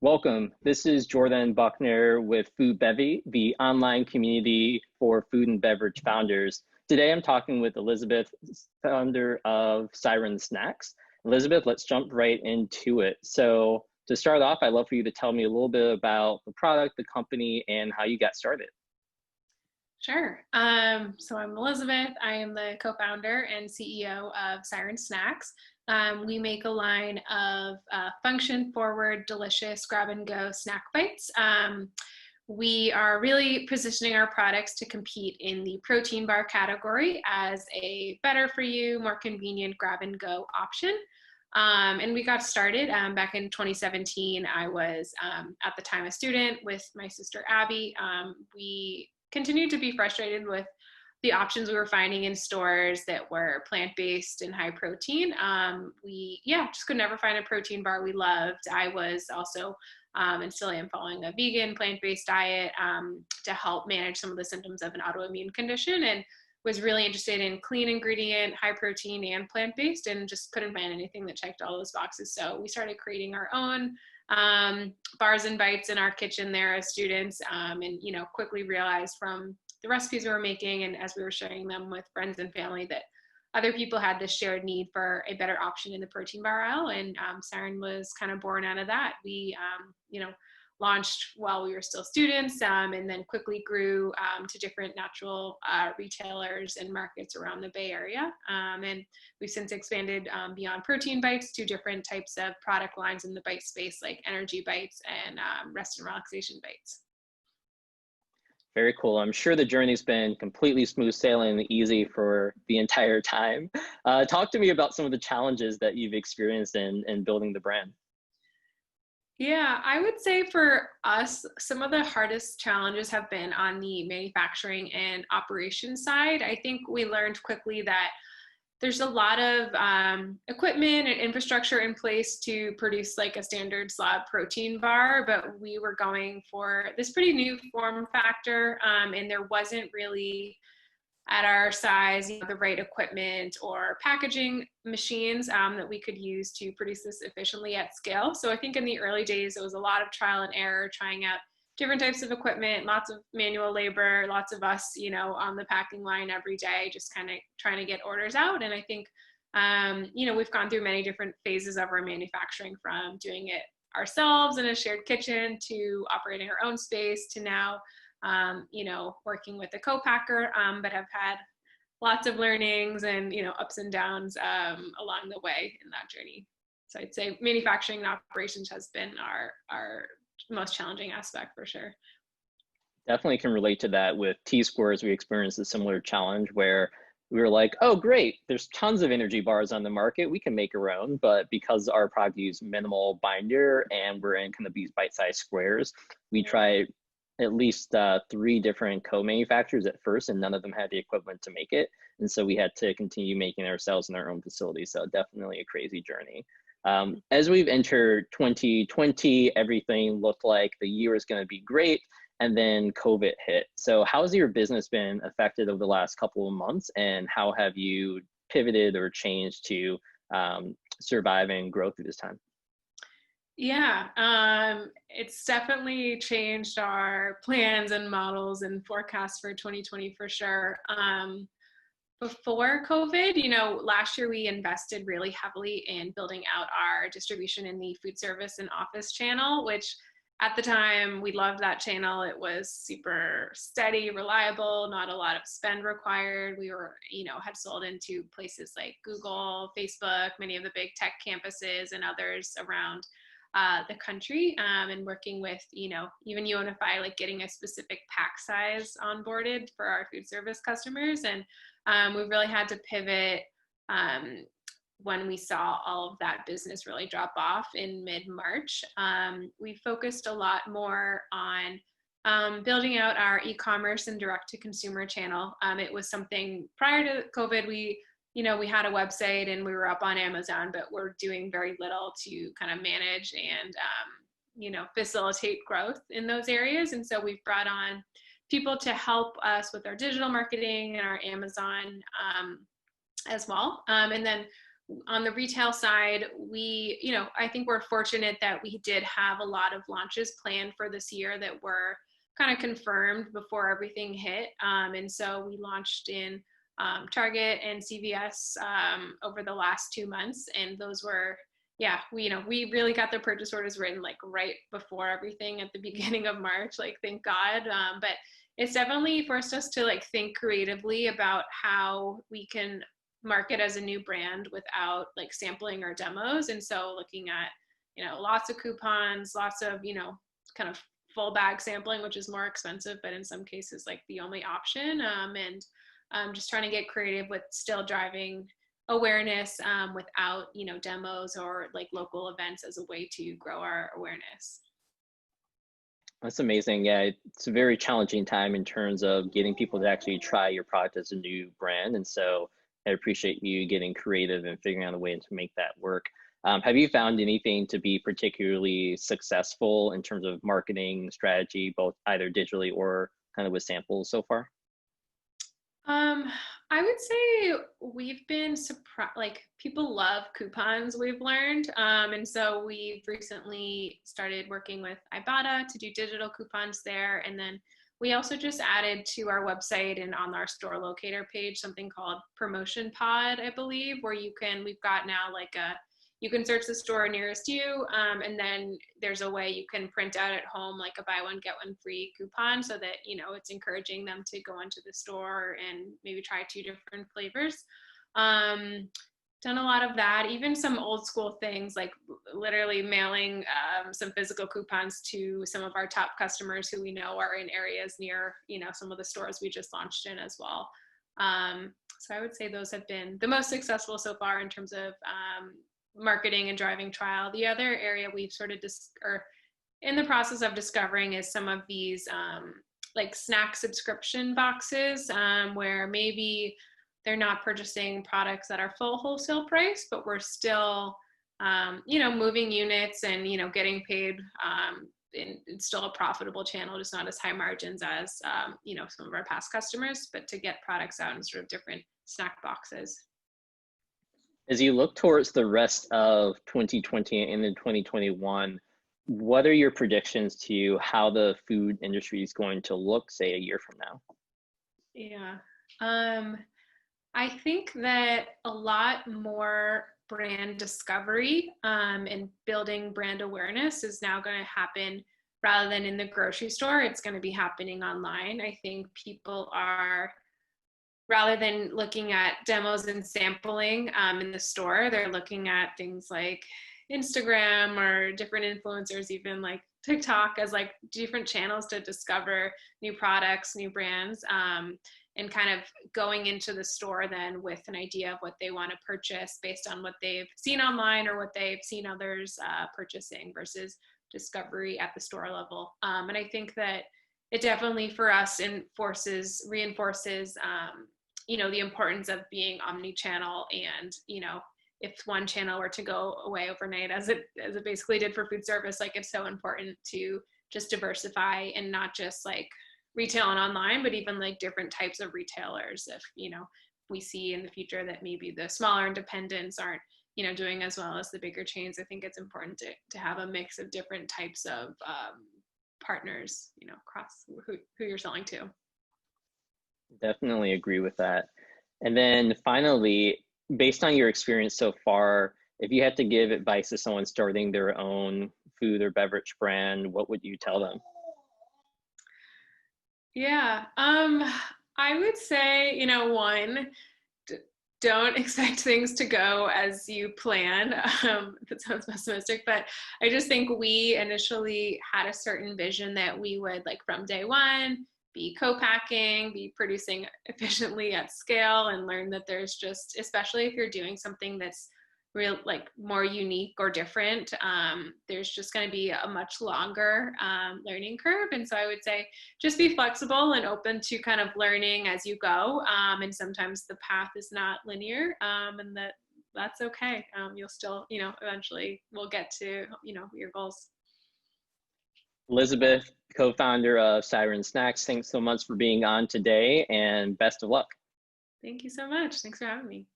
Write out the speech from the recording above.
Welcome. This is Jordan Buckner with Foodbevy, the online community for food and beverage founders. Today I'm talking with Elizabeth, founder of Siren Snacks. Elizabeth, let's jump right into it. So to start off, I'd love for you to tell me a little bit about the product, the company, and how you got started. Sure. So I'm Elizabeth. I am the co-founder and CEO of Siren Snacks. We make a line of function-forward, delicious grab-and-go snack bites. We are really positioning our products to compete in the protein bar category as a better for you, more convenient grab-and-go option. And we got started back in 2017. I was at the time a student with my sister Abby. We continued to be frustrated with the options we were finding in stores that were plant-based and high protein. We just could never find a protein bar we loved. I was also and still am following a vegan plant-based diet to help manage some of the symptoms of an autoimmune condition, and was really interested in clean ingredient, high protein, and plant-based, and just couldn't find anything that checked all those boxes. So we started creating our own bars and bites in our kitchen there as students, and quickly realized from the recipes we were making and as we were sharing them with friends and family that other people had this shared need for a better option in the protein bar aisle, and Siren was kind of born out of that. We launched while we were still students, and then quickly grew to different natural retailers and markets around the Bay Area. And we've since expanded beyond protein bites to different types of product lines in the bite space, like energy bites and rest and relaxation bites. Very cool. I'm sure the journey's been completely smooth sailing and easy for the entire time. Talk to me about some of the challenges that you've experienced in building the brand. Yeah, I would say for us, some of the hardest challenges have been on the manufacturing and operations side. I think we learned quickly that there's a lot of equipment and infrastructure in place to produce like a standard slab protein bar, but we were going for this pretty new form factor, and there wasn't really at our size, the right equipment or packaging machines that we could use to produce this efficiently at scale. So I think in the early days, it was a lot of trial and error, trying out different types of equipment, lots of manual labor, lots of us, on the packing line every day, just kind of trying to get orders out. And I think, we've gone through many different phases of our manufacturing, from doing it ourselves in a shared kitchen to operating our own space to now working with a co-packer, but have had lots of learnings and, ups and downs along the way in that journey. So I'd say manufacturing and operations has been our most challenging aspect for sure. Definitely can relate to that. With T-Squares, we experienced a similar challenge where we were like, oh, great, there's tons of energy bars on the market. We can make our own. But because our product uses minimal binder and we're in kind of these bite-sized squares, we tried at least 3 different co-manufacturers at first, and none of them had the equipment to make it. And so we had to continue making it ourselves in our own facility. So definitely a crazy journey. As we've entered 2020, everything looked like the year is going to be great. And then COVID hit. So how has your business been affected over the last couple of months, and how have you pivoted or changed to survive and grow through this time? Yeah, it's definitely changed our plans and models and forecasts for 2020 for sure. Before COVID, last year we invested really heavily in building out our distribution in the food service and office channel, which at the time we loved that channel. It was super steady, reliable, not a lot of spend required. We were, had sold into places like Google, Facebook, many of the big tech campuses and others around the country, and working with, even UNFI, like getting a specific pack size onboarded for our food service customers. And we really had to pivot when we saw all of that business really drop off in mid-March. We focused a lot more on building out our e-commerce and direct-to-consumer channel. It was something prior to COVID, we had a website and we were up on Amazon, but we're doing very little to kind of manage and, facilitate growth in those areas. And so we've brought on people to help us with our digital marketing and our Amazon as well. And then on the retail side, we, I think we're fortunate that we did have a lot of launches planned for this year that were kind of confirmed before everything hit. And so we launched in Target and CVS over the last 2 months. And those were, yeah, we really got the purchase orders written like right before everything at the beginning of March, like thank God. But it's definitely forced us to like think creatively about how we can market as a new brand without like sampling or demos. And so looking at, lots of coupons, lots of, kind of full bag sampling, which is more expensive, but in some cases like the only option. And just trying to get creative with still driving awareness without, demos or like local events as a way to grow our awareness. That's amazing. Yeah, it's a very challenging time in terms of getting people to actually try your product as a new brand. And so I appreciate you getting creative and figuring out a way to make that work. Have you found anything to be particularly successful in terms of marketing strategy, both either digitally or kind of with samples so far? I would say we've been surprised, like people love coupons, we've learned. And so we've recently started working with Ibotta to do digital coupons there. And then we also just added to our website and on our store locator page something called Promotion Pod, I believe, where we've got now like you can search the store nearest you, and then there's a way you can print out at home like a buy one, get one free coupon so that, it's encouraging them to go into the store and maybe try 2 different flavors. Done a lot of that, even some old school things like literally mailing some physical coupons to some of our top customers who we know are in areas near, some of the stores we just launched in as well. So I would say those have been the most successful so far in terms of marketing and driving trial. The other area we've sort of or in the process of discovering is some of these like snack subscription boxes where maybe they're not purchasing products that are full wholesale price, but we're still, moving units and, getting paid. It's still a profitable channel, just not as high margins as, some of our past customers, but to get products out in sort of different snack boxes. As you look towards the rest of 2020 and in 2021, what are your predictions to how the food industry is going to look, say, a year from now? Yeah. I think that a lot more brand discovery and building brand awareness is now going to happen rather than in the grocery store. It's going to be happening online. I think people are, rather than looking at demos and sampling in the store, they're looking at things like Instagram or different influencers, even like TikTok, as like different channels to discover new products, new brands, and kind of going into the store then with an idea of what they want to purchase based on what they've seen online or what they've seen others purchasing versus discovery at the store level. And I think that it definitely for us reinforces the importance of being omni-channel. And, if one channel were to go away overnight, as it basically did for food service, like it's so important to just diversify and not just like retail and online, but even like different types of retailers. If, we see in the future that maybe the smaller independents aren't, doing as well as the bigger chains, I think it's important to have a mix of different types of partners, across who you're selling to. Definitely agree with that. And then finally, based on your experience so far, if you had to give advice to someone starting their own food or beverage brand, what would you tell them? Yeah, I would say, one, don't expect things to go as you plan. That sounds pessimistic, but I just think we initially had a certain vision that we would, like, from day one, be co-packing, be producing efficiently at scale, and learn that there's just, especially if you're doing something that's real, like more unique or different, there's just going to be a much longer learning curve. And so I would say just be flexible and open to kind of learning as you go. And sometimes the path is not linear, and that's okay. You'll still, eventually will get to, your goals. Elizabeth, co-founder of Siren Snacks, thanks so much for being on today and best of luck. Thank you so much. Thanks for having me.